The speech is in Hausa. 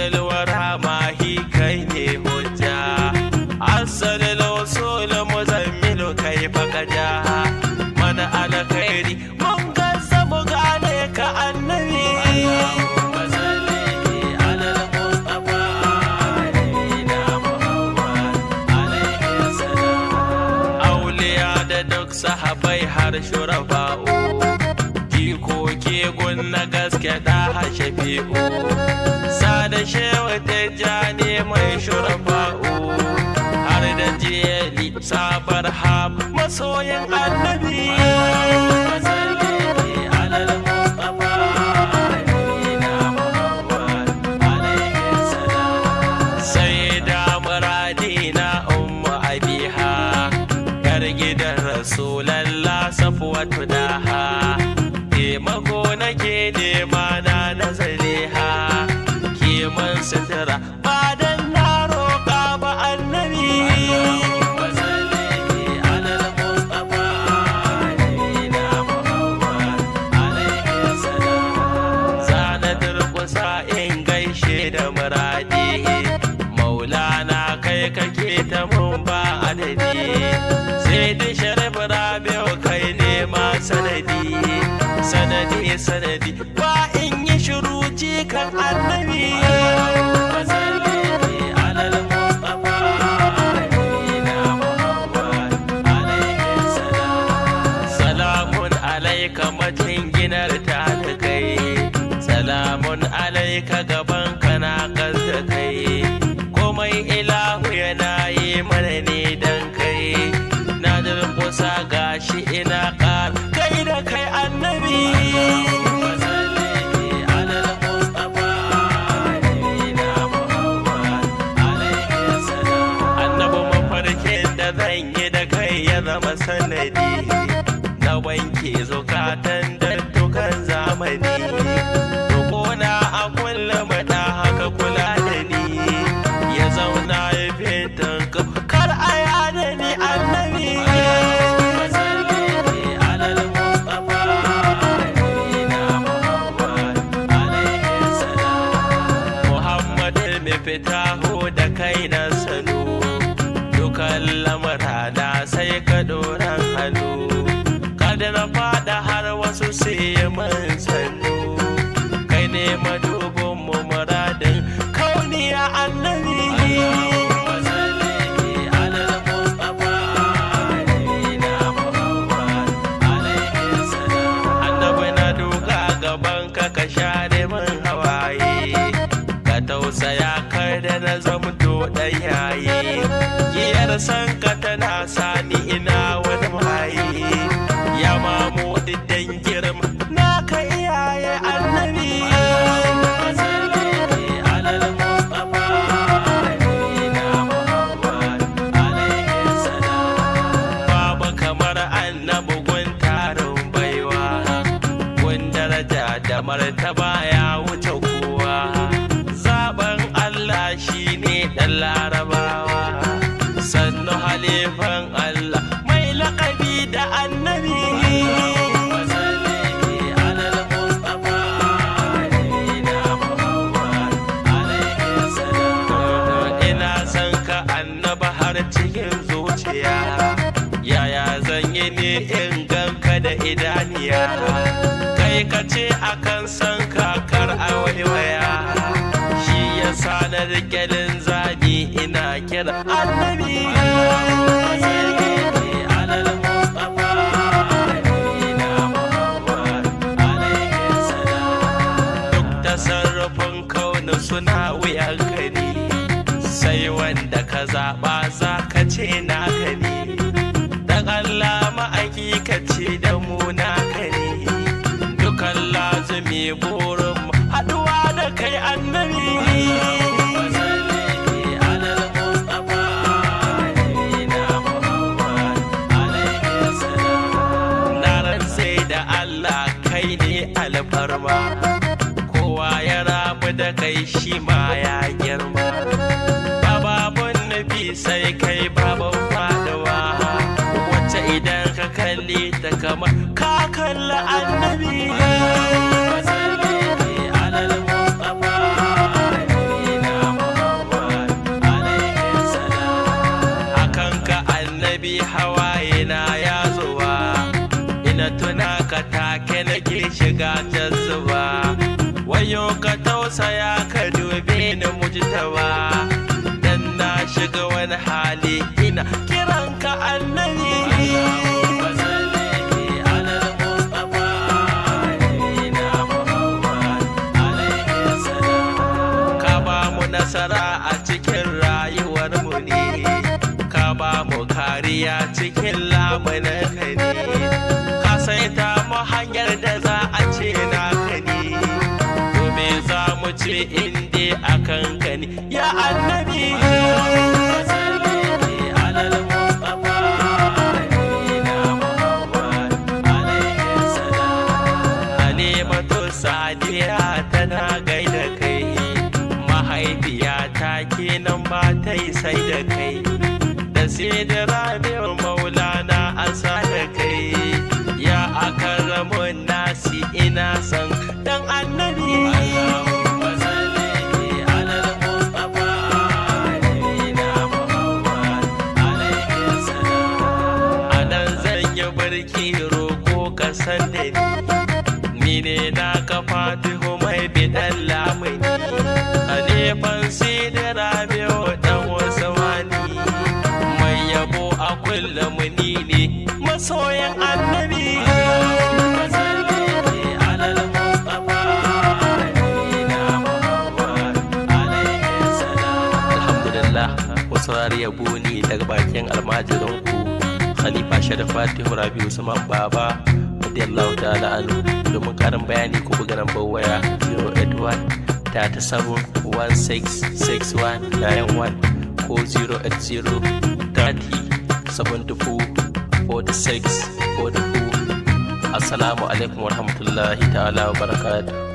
الورى ما هي كيني هجا أرسل الوصول مزمل كيف قجاها من على خيري من قسم عليك النبي اللهم صل على المصطفى نبينا محمد عليه السلام أولياء دك صحابي har shurafa'u jikoki gunna gaske da shafi'u sada shewa tijjani mai shurafa'u har da jeli sabar ham masoyin annabi Rasulallah safwatu daha taimako nake nema na nazaliha kiman sutura ba dan na roƙa ba annabi Allahumma salli ala al-mustafa nabiyina Muhammad alaihi salam zana durƙusa in gaishe da muradi maulana kai kake ta mun ba adadi sai da sharif rabi'u kai ne ma sanadi ba in yi shiru jikan annabi Allahumma salli ala al-mustafa nabiyina Muhammad alaihi salam salamun alayka majinginar ta da kai salamun alayka gaban kana kasta kai komai ilahu yana yi mana ne dan kai na durƙusa gashi ina ƙar kai da kai annabi Allahumma salli ala al-mustafa nabiyina Muhammad alaihi salam annabi mafarkin da zan yi da kai ya zama sanadi na wanke zukatan dattukan zamani roƙona a kullum da haka kula da ni ya zauna ya fitin kar a yana ni annabi Allahumma salli ala al-mustafa nabiyina Muhammad alaihi salam Muhammad Fatihu da kai na sanu dukan lamurana sai ka doran hannu kada na fada har wasu sai mun sanu kai ne madubin mu muradin kauniya annabi Allahumma salli ala al-mustafa nabiyina Muhammad alaihi salam annabi na duka gaban ka ka share min hawaye ka tausaya kar da na zamto dan yayi giyar san ka tana sani ina wani maye ya mamu dan girma na ka iyaye annabi Allahumma salli ala al-mustafa nabiyina Muhammad alaihi salam baba kamar annabi gun tarin baiwa gun daraja da martaba ya wuce kowa zaben Allah shine dan larabawa sannu halifan Allah mai laƙabi da annabi Allahumma salli ala al-mustafa nabiyina Muhammad alaihi salam ina san ka annaba har cikin zuciya yaya zan yi ne in ganka da idaniya kai ka ce akan san kakar a waiwaya shi yasa na rikelin zani ina kira annabi Allahumma salli ala al-mustafa nabiyina Muhammad alaihi salam duk tasarrufin kaunu suna wuyan kani sai wanda ka zaɓa za ka ce naka ne dan Allah ma'aiki ka ce da mu naka ne dukan lazumi burin haɗuwa da kai annabi Allahumma salli ala al-mustafa nabiyina Muhammad alaihi salam na rantse da Allah kai ne alfarma kowa ya rabu da kai shi ma ya girma babun nabi sai kai baban fadawa wacce idan ka kalli ta kamar ka kalla annabi Allahumma salli ala al-mustafa nabiyina da ba, dan na shiga wani hali ina kiranka annabi. Nasara a cikin rayuwar mu ne, ka ba mu kariya cikin lamunan ka ne, ka saita mu hanyar da za a ce naka ne, to me za mu ce inda akan ka ne ya annabi. Sadiya tana gaida kai, mahaifiyata kenan ba ta yi sai da kai, da sai da rabi'u maulana asa da kai, ya akaramun nasi ina son dan annabi. Allahumma salli alal mustafa nabiyina Muhammad alaihi salam. Anan zan yi barki roko ka san da ni ne naka Fatihu mai bidan lamuni, Khalifan Sidi Rabi'u dan Usmani, mai yabo a kullum ni ne masoyan annabi. Allahumma salli alal mustafa nabiyina Muhammad alaihi salam. Alhamdulillah, wasu yabo ne daga bakin almajirinku Khalifa Sharif Fatihu Rabi'u Usman Baba radiyallahu ta'ala anhu. Domin karin bayani ko buga lambar waya 081 37166191 ko 080 30 74 46 44. Assalamu alaikum warahmatullahi ta'ala wa barakatuh.